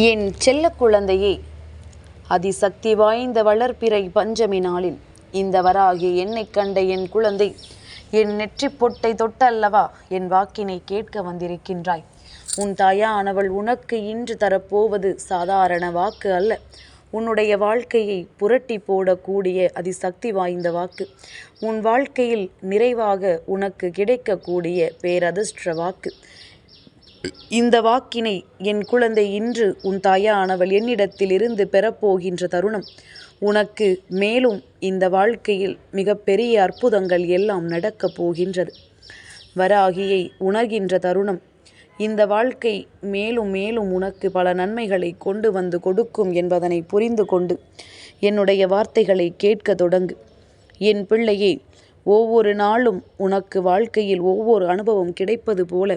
என் செல்ல குழந்தையே, அதிசக்தி வாய்ந்த வளர்பிறை பஞ்சமி நாளில் இந்த வராகி என்னை கண்ட என் குழந்தை, என் நெற்றி பொட்டை தொட்டல்லவா என் வாக்கினை கேட்க வந்திருக்கின்றாய். உன் தாயானவள் உனக்கு இன்று தரப்போவது சாதாரண வாக்கு அல்ல. உன்னுடைய வாழ்க்கையை புரட்டி போடக்கூடிய அதிசக்தி வாய்ந்த வாக்கு. உன் வாழ்க்கையில் நிறைவாக உனக்கு கிடைக்கக்கூடிய பேரதிர்ஷ்ட வாக்கு. இந்த வாக்கினை என் குழந்தை இன்று உன் தாயானவள் என்னிடத்தில் இருந்து பெறப்போகின்ற தருணம் உனக்கு மேலும் இந்த வாழ்க்கையில் மிகப்பெரிய அற்புதங்கள் எல்லாம் நடக்கப் போகின்றது. வராகியை உணர்கின்ற தருணம் இந்த வாழ்க்கை மேலும் மேலும் உனக்கு பல நன்மைகளை கொண்டு வந்து கொடுக்கும் என்பதனை புரிந்து கொண்டு என்னுடைய வார்த்தைகளை கேட்க தொடங்கு. என் பிள்ளையே, ஒவ்வொரு நாளும் உனக்கு வாழ்க்கையில் ஒவ்வொரு அனுபவம் கிடைப்பது போல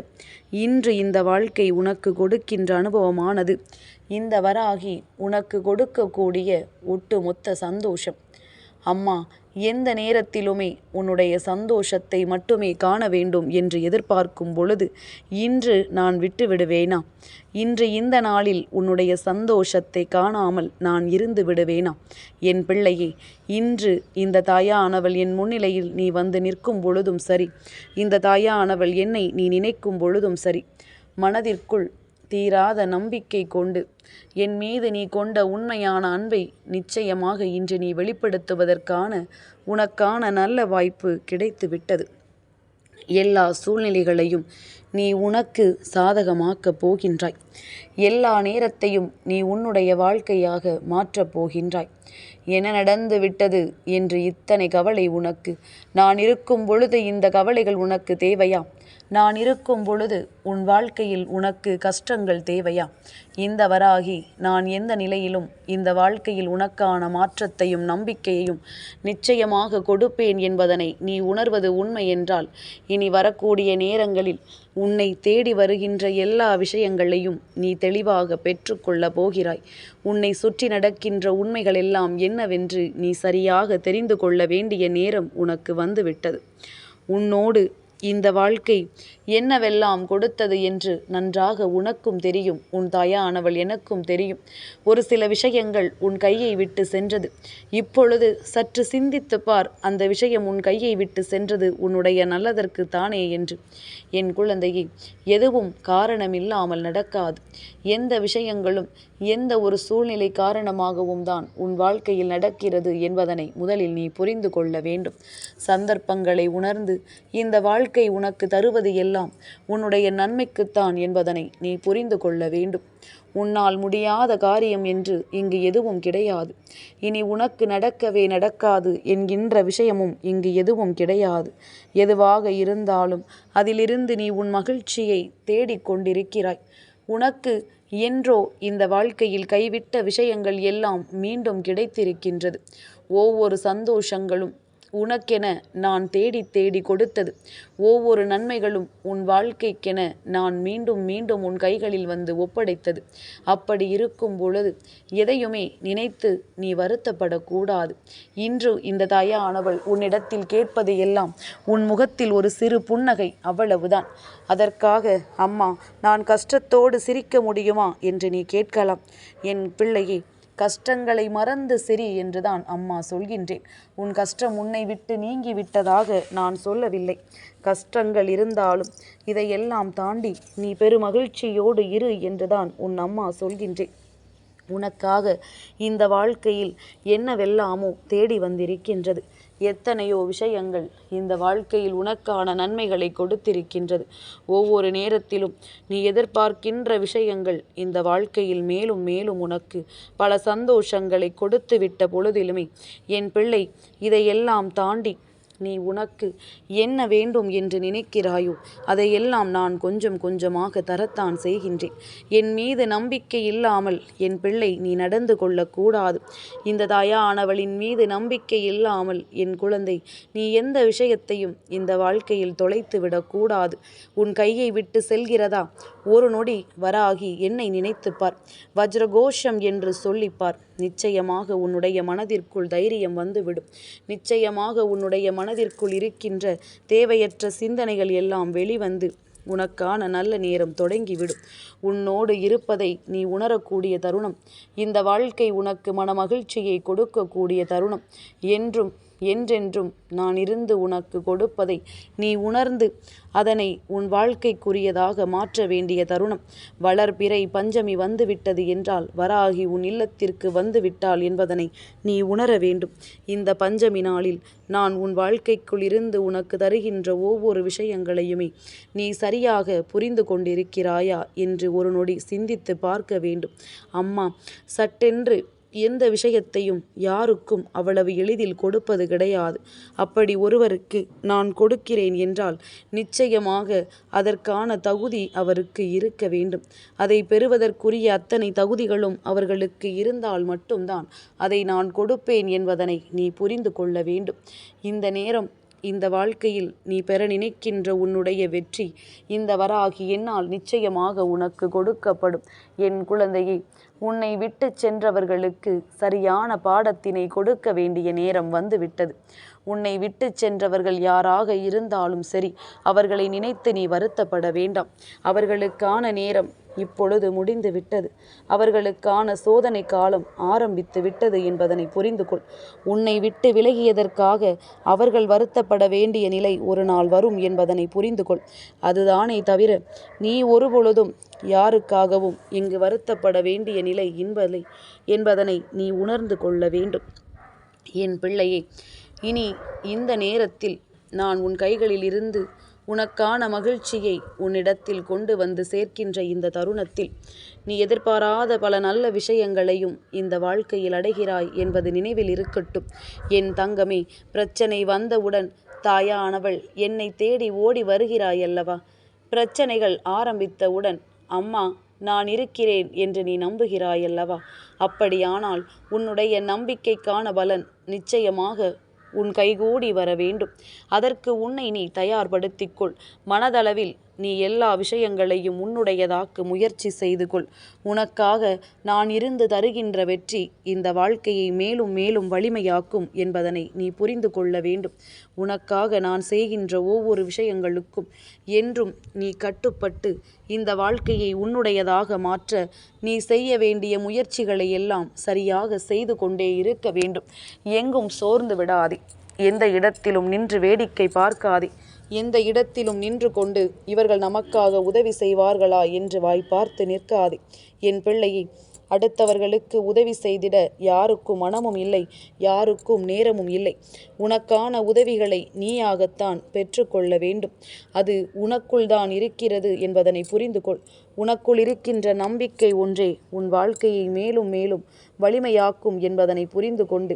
இன்று இந்த வாழ்க்கை உனக்கு கொடுக்கின்ற அனுபவமானது இந்த வராகி உனக்கு கொடுக்கக்கூடிய ஒட்டுமொத்த சந்தோஷம். அம்மா எந்த நேரத்திலுமே உன்னுடைய சந்தோஷத்தை மட்டுமே காண வேண்டும் என்று எதிர்பார்க்கும் பொழுது இன்று நான் விட்டு விடுவேனா? இன்று இந்த நாளில் உன்னுடைய சந்தோஷத்தை காணாமல் நான் இருந்து விடுவேனா? என் பிள்ளையே, இன்று இந்த தாயானவள் என் முன்னிலையில் நீ வந்து நிற்கும் பொழுதும் சரி, இந்த தாயானவள் என்னை நீ நினைக்கும் பொழுதும் சரி, மனதிற்குள் தீராத நம்பிக்கை கொண்டு என் மீது நீ கொண்ட உண்மையான அன்பை நிச்சயமாக இன்று நீ வெளிப்படுத்துவதற்கான உனக்கான நல்ல வாய்ப்பு கிடைத்து விட்டது. எல்லா சூழ்நிலைகளையும் நீ உனக்கு சாதகமாக்கப் போகின்றாய். எல்லா நேரத்தையும் நீ உன்னுடைய வாழ்க்கையாக மாற்றப் போகின்றாய். என்ன நடந்து விட்டது என்று இத்தனை கவலை உனக்கு? நான் இருக்கும் பொழுது இந்த கவலைகள் உனக்கு தேவையா? நான் இருக்கும் பொழுது உன் வாழ்க்கையில் உனக்கு கஷ்டங்கள் தேவையா? இந்த வராகி நான் எந்த நிலையிலும் இந்த வாழ்க்கையில் உனக்கான மாற்றத்தையும் நம்பிக்கையையும் நிச்சயமாக கொடுப்பேன் என்பதனை நீ உணர்வது உண்மை என்றால் இனி வரக்கூடிய நேரங்களில் உன்னை தேடி வருகின்ற எல்லா விஷயங்களையும் நீ தெளிவாக பெற்றுக்கொள்ள போகிறாய். உன்னை சுற்றி நடக்கின்ற உண்மைகள் எல்லாம் என்னவென்று நீ சரியாக தெரிந்து கொள்ள வேண்டிய நேரம் உனக்கு வந்துவிட்டது. உன்னோடு இந்த வாழ்க்கை என்னவெல்லாம் கொடுத்தது என்று நன்றாக உனக்கும் தெரியும், உன் தாயானவள் எனக்கும் தெரியும். ஒரு சில விஷயங்கள் உன் கையை விட்டு சென்றது. இப்பொழுது சற்று சிந்தித்து பார், அந்த விஷயம் உன் கையை விட்டு சென்றது உன்னுடைய நல்லதற்கு தானே என்று. என் குழந்தையை, எதுவும் காரணமில்லாமல் நடக்காது. எந்த விஷயங்களும் எந்த ஒரு சூழ்நிலை காரணமாகவும் தான் உன் வாழ்க்கையில் நடக்கிறது என்பதனை முதலில் நீ புரிந்து கொள்ள வேண்டும். சந்தர்ப்பங்களை உணர்ந்து இந்த வாழ்க்கை உனக்கு தருவது எல்லாம் உன்னுடைய நன்மைக்குத்தான் என்பதனை நீ புரிந்து கொள்ள வேண்டும். உன்னால் முடியாத காரியம் என்று இங்கு எதுவும் கிடையாது. இனி உனக்கு நடக்கவே நடக்காது என்கின்ற விஷயமும் இங்கு எதுவும் கிடையாது. எதுவாக இருந்தாலும் அதிலிருந்து நீ உன் மகிழ்ச்சியை தேடிக்கொண்டிருக்கிறாய். உனக்கு என்றோ இந்த வாழ்க்கையில் கைவிட்ட விஷயங்கள் எல்லாம் மீண்டும் கிடைத்திருக்கின்றது. ஒவ்வொரு சந்தோஷங்களும் உனக்கென நான் தேடி தேடி கொடுத்தது. ஒவ்வொரு நன்மைகளும் உன் வாழ்க்கைக்கென நான் மீண்டும் மீண்டும் உன் கைகளில் வந்து ஒப்படைத்தது. அப்படி இருக்கும் பொழுது எதையுமே நினைத்து நீ வருத்தப்படக்கூடாது. இன்று இந்த தாயானவள் உன்னிடத்தில் கேட்பது எல்லாம் உன் முகத்தில் ஒரு சிறு புன்னகை, அவ்வளவுதான். அதற்காக அம்மா நான் கஷ்டத்தோடு சிரிக்க முடியுமா என்று நீ கேட்கலாம். என் பிள்ளையே, கஷ்டங்களை மறந்து சிரி என்றுதான் அம்மா சொல்கின்றேன். உன் கஷ்டம் உன்னை விட்டு நீங்கி விட்டதாக நான் சொல்லவில்லை. கஷ்டங்கள் இருந்தாலும் இதையெல்லாம் தாண்டி நீ பெருமகிழ்ச்சியோடு இரு என்றுதான் உன் அம்மா சொல்கின்றேன். உனக்காக இந்த வாழ்க்கையில் என்னவெல்லாமோ தேடி வந்திருக்கின்றது. எத்தனையோ விஷயங்கள் இந்த வாழ்க்கையில் உனக்கான நன்மைகளை கொடுத்திருக்கின்றது. ஒவ்வொரு நேரத்திலும் நீ எதிர்பார்க்கின்ற விஷயங்கள் இந்த வாழ்க்கையில் மேலும் மேலும் உனக்கு பல சந்தோஷங்களை கொடுத்து விட்ட பொழுதிலுமே என் பிள்ளை, இதையெல்லாம் தாண்டி நீ உனக்கு என்ன வேண்டும் என்று நினைக்கிறாயோ அதையெல்லாம் நான் கொஞ்சம் கொஞ்சமாக தரத்தான் செய்கின்றேன். என் மீது நம்பிக்கை இல்லாமல் என் பிள்ளை நீ நடந்து கொள்ளக்கூடாது. இந்த தாயானவளின் மீது நம்பிக்கை இல்லாமல் என் குழந்தை நீ எந்த விஷயத்தையும் இந்த வாழ்க்கையில் தொலைத்து விடக்கூடாது. உன் கையை விட்டு செல்கிறதா? ஒரு நொடி வராகி என்னை நினைத்துப்பார், வஜ்ரகோஷம் என்று சொல்லிப்பார். நிச்சயமாக உன்னுடைய மனதிற்குள் தைரியம் வந்துவிடும். நிச்சயமாக உன்னுடைய மனதிற்குள் இருக்கின்ற தேவையற்ற சிந்தனைகள் எல்லாம் வெளிவந்து உனக்கான நல்ல நேரம் தொடங்கிவிடும். உன்னோடு இருப்பதை நீ உணரக்கூடிய தருணம். இந்த வாழ்க்கை உனக்கு மனமகிழ்ச்சியை கொடுக்கக்கூடிய தருணம். என்றும் என்றென்றும் நான் இருந்து உனக்கு கொடுப்பதை நீ உணர்ந்து அதனை உன் வாழ்க்கைக்குரியதாக மாற்ற வேண்டிய தருணம். வளர்பிறை பஞ்சமி வந்துவிட்டது என்றால் வராகி உன் இல்லத்திற்கு வந்துவிட்டாள் என்பதனை நீ உணர வேண்டும். இந்த பஞ்சமி நாளில் நான் உன் வாழ்க்கைக்குள் இருந்து உனக்கு தருகின்ற ஒவ்வொரு விஷயங்களையுமே நீ சரியாக புரிந்து கொண்டிருக்கிறாயா என்று ஒரு நொடி சிந்தித்து பார்க்க வேண்டும். அம்மா சட்டென்று எந்த விஷயத்தையும் யாருக்கும் அவ்வளவு எளிதில் கொடுப்பது கிடையாது. அப்படி ஒருவருக்கு நான் கொடுக்கிறேன் என்றால் நிச்சயமாக அதற்கான தகுதி அவருக்கு இருக்க வேண்டும். அதை பெறுவதற்குரிய அத்தனை தகுதிகளும் அவர்களுக்கு இருந்தால் மட்டும்தான் அதை நான் கொடுப்பேன் என்பதனை நீ புரிந்து கொள்ள வேண்டும். இந்த நேரம் இந்த வாழ்க்கையில் நீ பெற நினைக்கின்ற உன்னுடைய வெற்றி இந்த வராகி என்னால் நிச்சயமாக உனக்கு கொடுக்கப்படும். என் குழந்தையை, உன்னை விட்டு சென்றவர்களுக்கு சரியான பாடத்தினை கொடுக்க வேண்டிய நேரம் வந்துவிட்டது. உன்னை விட்டு சென்றவர்கள் யாராக இருந்தாலும் சரி, அவர்களை நினைத்து நீ வருத்தப்பட வேண்டாம். அவர்களுக்கான நேரம் இப்பொழுது முடிந்து விட்டது. அவர்களுக்கான சோதனை காலம் ஆரம்பித்து விட்டது என்பதனை புரிந்து கொள். உன்னை விட்டு விலகியதற்காக அவர்கள் வருத்தப்பட வேண்டிய நிலை ஒரு நாள் வரும் என்பதனை புரிந்து கொள். அதுதானே தவிர நீ ஒருபொழுதும் யாருக்காகவும் இங்கு வருத்தப்பட வேண்டிய நிலை என்பதனை நீ உணர்ந்து கொள்ள வேண்டும். என் பிள்ளையே, இனி இந்த நேரத்தில் நான் உன் கைகளில் இருந்து உனக்கான மகிழ்ச்சியை உன்னிடத்தில் கொண்டு வந்து சேர்க்கின்ற இந்த தருணத்தில் நீ எதிர்பாராத பல நல்ல விஷயங்களையும் இந்த வாழ்க்கையில் அடைகிறாய் என்பது நினைவில் இருக்கட்டும். என் தங்கமே, பிரச்சனை வந்தவுடன் தாயானவள் என்னை தேடி ஓடி வருகிறாய் அல்லவா? பிரச்சனைகள் ஆரம்பித்தவுடன் அம்மா நான் இருக்கிறேன் என்று நீ நம்புகிறாய் அல்லவா? அப்படியானால் உன்னுடைய நம்பிக்கைக்கான பலன் நிச்சயமாக உன் கைகூடி வர வேண்டும். அதற்கு உன்னை நீ தயார்படுத்திக்கொள். மனதளவில் நீ எல்லா விஷயங்களையும் உன்னுடையதாக்க முயற்சி செய்து கொள். உனக்காக நான் இருந்து தருகின்ற வெற்றி இந்த வாழ்க்கையை மேலும் மேலும் வலிமையாக்கும் என்பதனை நீ புரிந்து கொள்ள வேண்டும். உனக்காக நான் செய்கின்ற ஒவ்வொரு விஷயங்களுக்கும் என்றும் நீ கட்டுப்பட்டு இந்த வாழ்க்கையை உன்னுடையதாக மாற்ற நீ செய்ய வேண்டிய முயற்சிகளை எல்லாம் சரியாக செய்து கொண்டே இருக்க வேண்டும். எங்கும் சோர்ந்து விடாதே. எந்த இடத்திலும் நின்று வேடிக்கை பார்க்காதே. எந்த இடத்திலும் நின்று கொண்டு இவர்கள் நமக்காக உதவி செய்வார்களா என்று வாய் பார்த்து நிற்காதே. என் பிள்ளையை, அடுத்தவர்களுக்கு உதவி செய்திட யாருக்கும் மனமும் இல்லை, யாருக்கும் நேரமும் இல்லை. உனக்கான உதவிகளை நீயாகத்தான் பெற்றுக்கொள்ள வேண்டும். அது உனக்குள் தான் இருக்கிறது என்பதனை புரிந்து கொள். உனக்குள் இருக்கின்ற நம்பிக்கை ஒன்றே உன் வாழ்க்கையை மேலும் மேலும் வலிமையாக்கும் என்பதனை புரிந்து கொண்டு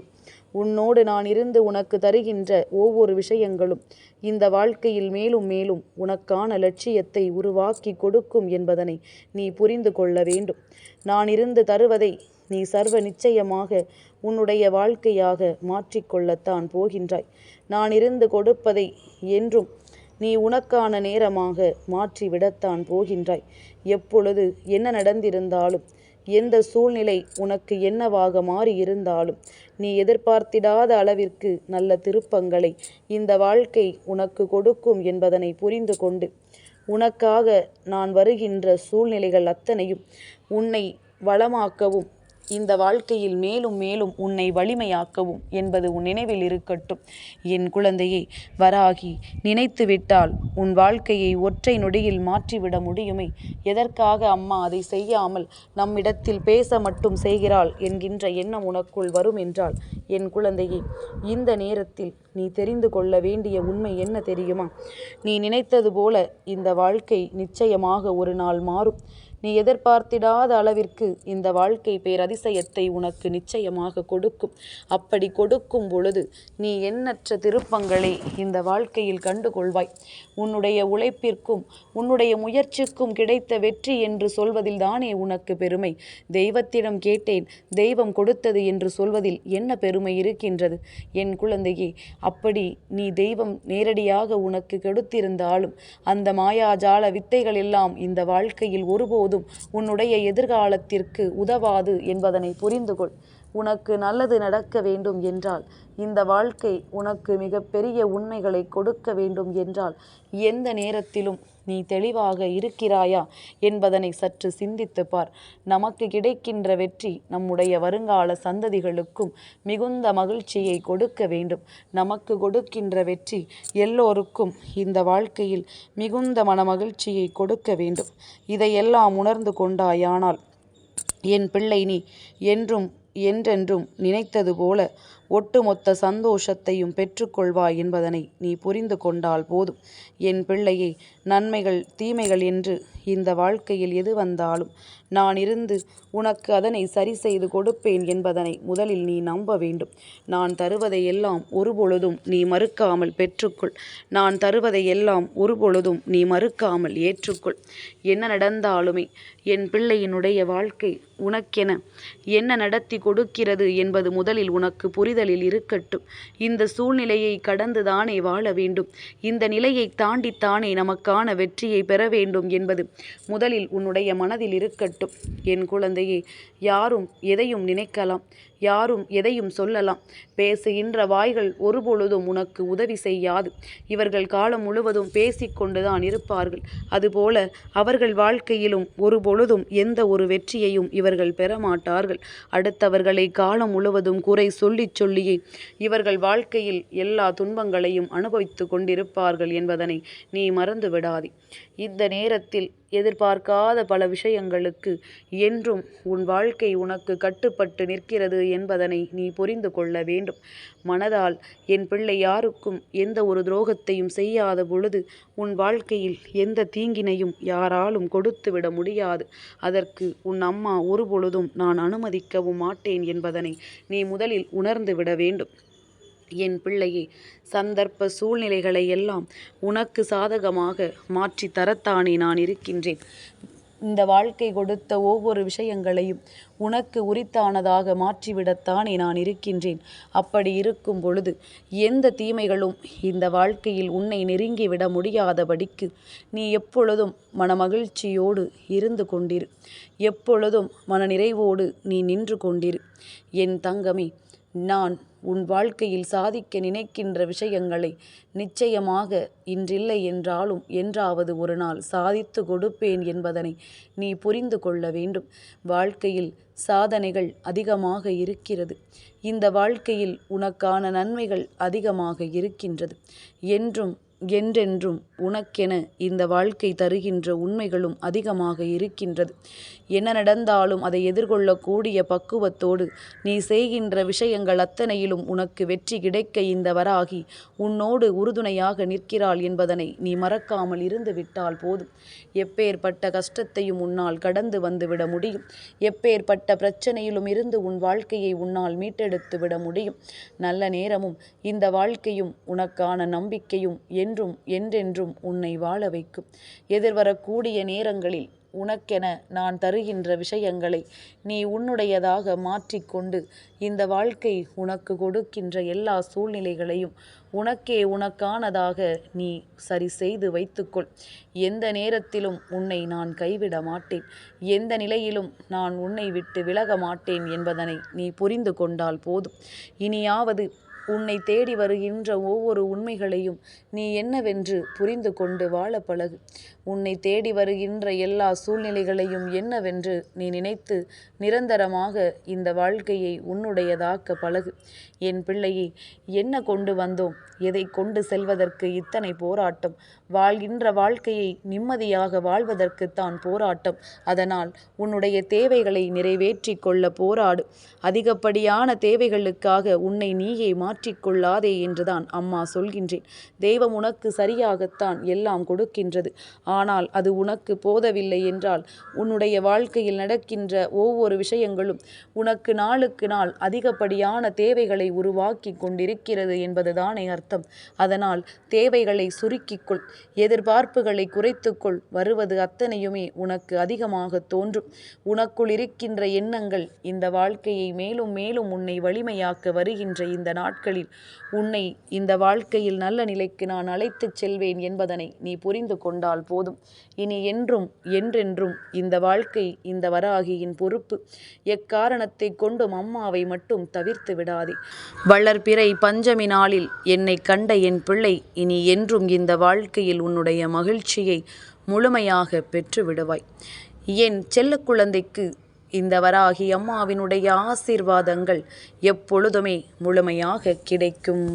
உன்னோடு நான் இருந்து உனக்கு தருகின்ற ஒவ்வொரு விஷயங்களும் இந்த வாழ்க்கையில் மேலும் மேலும் உனக்கான லட்சியத்தை உருவாக்கி கொடுக்கும் என்பதனை நீ புரிந்து கொள்ள வேண்டும். நான் இருந்து தருவதை நீ சர்வ நிச்சயமாக உன்னுடைய வாழ்க்கையாக மாற்றிக்கொள்ளத்தான் போகின்றாய். நான் இருந்து கொடுப்பதை என்றும் நீ உனக்கான நேரமாக மாற்றிவிடத்தான் போகின்றாய். எப்பொழுது என்ன நடந்திருந்தாலும், எந்த சூழ்நிலை உனக்கு என்னவாக மாறியிருந்தாலும், நீ எதிர்பார்த்திடாத அளவிற்கு நல்ல திருப்பங்களை இந்த வாழ்க்கை உனக்கு கொடுக்கும் என்பதனை புரிந்து கொண்டு உனக்காக நான் வருகின்ற சூழ்நிலைகள் அத்தனையும் உன்னை வளமாக்கவும் இந்த வாழ்க்கையில் மேலும் மேலும் உன்னை வலிமையாக்கவும் என்பது உன் நினைவில் இருக்கட்டும். என் குழந்தையை, வராகி நினைத்து விட்டால் உன் வாழ்க்கையை ஒற்றை நொடியில் மாற்றிவிட முடியுமே. எதற்காக அம்மா அதை செய்யாமல் நம்மிடத்தில் பேச மட்டும் செய்கிறாள் என்கின்ற எண்ணம் உனக்குள் வரும் என்றால், என் குழந்தையை, இந்த நேரத்தில் நீ தெரிந்து கொள்ள வேண்டிய உண்மை என்ன தெரியுமா? நீ நினைத்தது போல இந்த வாழ்க்கை நிச்சயமாக ஒரு நாள் மாறும். நீ எதிர்பார்த்திடாத அளவிற்கு இந்த வாழ்க்கை பேரதிசயத்தை உனக்கு நிச்சயமாக கொடுக்கும். அப்படி கொடுக்கும் பொழுது நீ எண்ணற்ற திருப்பங்களை இந்த வாழ்க்கையில் கண்டுகொள்வாய். உன்னுடைய உழைப்பிற்கும் உன்னுடைய முயற்சிக்கும் கிடைத்த வெற்றி என்று சொல்வதில் தானே உனக்கு பெருமை. தெய்வத்திடம் கேட்டேன், தெய்வம் கொடுத்தது என்று சொல்வதில் என்ன பெருமை இருக்கின்றது? என் குழந்தையே, அப்படி நீ தெய்வம் நேரடியாக உனக்கு கொடுத்திருந்தாலும் அந்த மாயாஜால வித்தைகள் எல்லாம் இந்த வாழ்க்கையில் ஒருபோதும் உன்னுடைய எதிர்காலத்திற்கு உதவாது என்பதனை புரிந்து கொள். உனக்கு நல்லது நடக்க வேண்டும் என்றால், இந்த வாழ்க்கை உனக்கு மிகப்பெரிய உண்மைகளை கொடுக்க வேண்டும் என்றால், எந்த நேரத்திலும் நீ தெளிவாக இருக்கிறாயா என்பதனை சற்று சிந்தித்து பார். நமக்கு கிடைக்கின்ற வெற்றி நம்முடைய வருங்கால சந்ததிகளுக்கும் மிகுந்த மகிழ்ச்சியை கொடுக்க வேண்டும். நமக்கு கொடுக்கின்ற வெற்றி எல்லோருக்கும் இந்த வாழ்க்கையில் மிகுந்த மனமகிழ்ச்சியை கொடுக்க வேண்டும். இதையெல்லாம் உணர்ந்து கொண்டாயானால், என் பிள்ளை, நீ என்றும் என்றென்றும் நினைத்தது போல ஒட்டுமொத்த சந்தோஷத்தையும் பெற்றுக்கொள்வாய் என்பதனை நீ புரிந்து கொண்டால் போதும். என் பிள்ளையே, நன்மைகள் தீமைகள் என்று இந்த வாழ்க்கையில் எது வந்தாலும் நான் இருந்து உனக்கு அதனை சரி செய்து கொடுப்பேன் என்பதனை முதலில் நீ நம்ப வேண்டும். நான் தருவதையெல்லாம் ஒருபொழுதும் நீ மறுக்காமல் பெற்றுக்கொள். நான் தருவதையெல்லாம் ஒருபொழுதும் நீ மறுக்காமல் ஏற்றுக்கொள். என்ன நடந்தாலுமே என் பிள்ளையினுடைய வாழ்க்கை உனக்கென என்ன நடத்தி கொடுக்கிறது என்பது முதலில் உனக்கு புரிதலில் இருக்கட்டும். இந்த சூழ்நிலையை கடந்துதானே வாழ வேண்டும், இந்த நிலையை தாண்டித்தானே நமக்கான வெற்றியை பெற வேண்டும் என்பது முதலில் உன்னுடைய மனதில் இருக்கட்டும். என் குழந்தையே, யாரும் எதையும் நினைக்கலாம், யாரும் எதையும் சொல்லலாம். பேசுகின்ற வாய்கள் ஒருபொழுதும் உனக்கு உதவி செய்யாது. இவர்கள் காலம் முழுவதும் பேசிக்கொண்டுதான் இருப்பார்கள். அதுபோல அவர்கள் வாழ்க்கையிலும் ஒருபொழுதும் எந்த ஒரு வெற்றியையும் இவர்கள் பெறமாட்டார்கள். அடுத்தவர்களை காலம் முழுவதும் குறை சொல்லியே இவர்கள் வாழ்க்கையில் எல்லா துன்பங்களையும் அனுபவித்து கொண்டிருப்பார்கள் என்பதனை நீ மறந்து விடாதே. இந்த நேரத்தில் எதிர்பார்க்காத பல விஷயங்களுக்கு என்றும் உன் வாழ்க்கை உனக்கு கட்டுப்பட்டு நிற்கிறது என்பதனை நீ புரிந்து கொள்ள வேண்டும். மனதால் என் பிள்ளை யாருக்கும் எந்த ஒரு துரோகத்தையும் செய்யாத பொழுது உன் வாழ்க்கையில் எந்த தீங்கினையும் யாராலும் கொடுத்து விட முடியாது. அதற்கு உன் அம்மா ஒருபொழுதும் நான் அனுமதிக்கவும் மாட்டேன் என்பதனை நீ முதலில் உணர்ந்து விட வேண்டும். என் பிள்ளையே, சந்தர்ப்ப சூழ்நிலைகளை எல்லாம் உனக்கு சாதகமாக மாற்றி தரத்தானே நான் இருக்கின்றேன். இந்த வாழ்க்கை கொடுத்த ஒவ்வொரு விஷயங்களையும் உனக்கு உரித்தானதாக மாற்றிவிடத்தானே நான் இருக்கின்றேன். அப்படி இருக்கும் பொழுது எந்த தீமைகளும் இந்த வாழ்க்கையில் உன்னை நெருங்கிவிட முடியாதபடிக்கு நீ எப்பொழுதும் மனமகிழ்ச்சியோடு இருந்து கொண்டிரு. எப்பொழுதும் மனநிறைவோடு நீ நின்று கொண்டிரு. என் தங்கமே, நான் உன் வாழ்க்கையில் சாதிக்க நினைக்கின்ற விஷயங்களை நிச்சயமாக இன்றில்லை என்றாலும் என்றாவது ஒரு நாள் சாதித்து கொடுப்பேன் என்பதனை நீ புரிந்து கொள்ள வேண்டும். வாழ்க்கையில் சாதனைகள் அதிகமாக இருக்கிறது. இந்த வாழ்க்கையில் உனக்கான நன்மைகள் அதிகமாக இருக்கின்றது. என்றென்றும் உனக்கென இந்த வாழ்க்கை தருகின்ற உண்மைகளும் அதிகமாக இருக்கின்றது. என்ன நடந்தாலும் அதை எதிர்கொள்ளக்கூடிய பக்குவத்தோடு நீ செய்கின்ற விஷயங்கள் அத்தனையிலும் உனக்கு வெற்றி கிடைக்க இந்த வராகி உன்னோடு உறுதுணையாக நிற்கிறாள் என்பதனை நீ மறக்காமல் இருந்து விட்டால் போதும். எப்பேற்பட்ட கஷ்டத்தையும் உன்னால் கடந்து வந்துவிட முடியும். எப்பேற்பட்ட பிரச்சனையிலும் இருந்து உன் வாழ்க்கையை உன்னால் மீட்டெடுத்து விட முடியும். நல்ல நேரமும் இந்த வாழ்க்கையும் உனக்கான நம்பிக்கையும் என்றென்றும் உன்னை வாழ வைக்கும். எதிர்வரக்கூடிய நேரங்களில் உனக்கென நான் தருகின்ற விஷயங்களை நீ உன்னுடையதாக மாற்றிக்கொண்டு இந்த வாழ்க்கை உனக்கு கொடுக்கின்ற எல்லா சூழ்நிலைகளையும் உனக்கானதாக நீ சரி செய்து வைத்துக்கொள். எந்த நேரத்திலும் உன்னை நான் கைவிட மாட்டேன். எந்த நிலையிலும் நான் உன்னை விட்டு விலக மாட்டேன் என்பதனை நீ புரிந்து கொண்டால் போதும். இனியாவது உன்னை தேடி வருகின்ற ஒவ்வொரு உண்மைகளையும் நீ என்னவென்று புரிந்து கொண்டு வாழ பழகு. உன்னை தேடி வருகின்ற எல்லா சூழ்நிலைகளையும் என்னவென்று நீ நினைத்து நிரந்தரமாக இந்த வாழ்க்கையை உன்னுடையதாக்க பழகு. என் பிள்ளையை, என்ன கொண்டு வந்தோம், எதை கொண்டு செல்வதற்கு இத்தனை போராட்டம்? வாழ்கின்ற வாழ்க்கையை நிம்மதியாக வாழ்வதற்குத்தான் போராட்டம். அதனால் உன்னுடைய தேவைகளை நிறைவேற்றி கொள்ள போராடு. அதிகப்படியான தேவைகளுக்காக உன்னை நீயே மாற்றிக்கொள்ளாதே என்றுதான் அம்மா சொல்கின்றேன். தெய்வம் உனக்கு சரியாகத்தான் எல்லாம் கொடுக்கின்றது. ஆனால் அது உனக்கு போதவில்லை என்றால் உன்னுடைய வாழ்க்கையில் நடக்கின்ற ஒவ்வொரு விஷயங்களும் உனக்கு நாளுக்கு நாள் அதிகப்படியான தேவைகளை உருவாக்கி கொண்டிருக்கிறது என்பதுதானே அர்த்தம். அதனால் தேவைகளை சுருக்கிக்கொள், எதிர்பார்ப்புகளை குறைத்துக்கொள். வருவது அத்தனையுமே உனக்கு அதிகமாக தோன்றும். உனக்குள் இருக்கின்ற எண்ணங்கள் இந்த வாழ்க்கையை மேலும் மேலும் உன்னை வலிமையாக்க வருகின்ற இந்த நாட்கள் நாட்களில் உன்னை இந்த வாழ்க்கையில் நல்ல நிலைக்கு நான் அழைத்துச் செல்வேன் என்பதனை நீ புரிந்து கொண்டால் போதும். இனி என்றும் என்றென்றும் இந்த வாழ்க்கை இந்த வராகியின் பொறுப்பு. எக்காரணத்தை கொண்டும் அம்மாவை மட்டும் தவிர்த்து விடாதே. வளர்பிறை பஞ்சமி நாளில் என்னை கண்ட என் பிள்ளை, இனி என்றும் இந்த வாழ்க்கையில் உன்னுடைய மகிழ்ச்சியை முழுமையாக பெற்று விடுவாய். என் செல்ல குழந்தைக்கு இந்த வராகி அம்மாவினுடைய ஆசீர்வாதங்கள் எப்பொழுதுமே முழுமையாக கிடைக்கும்.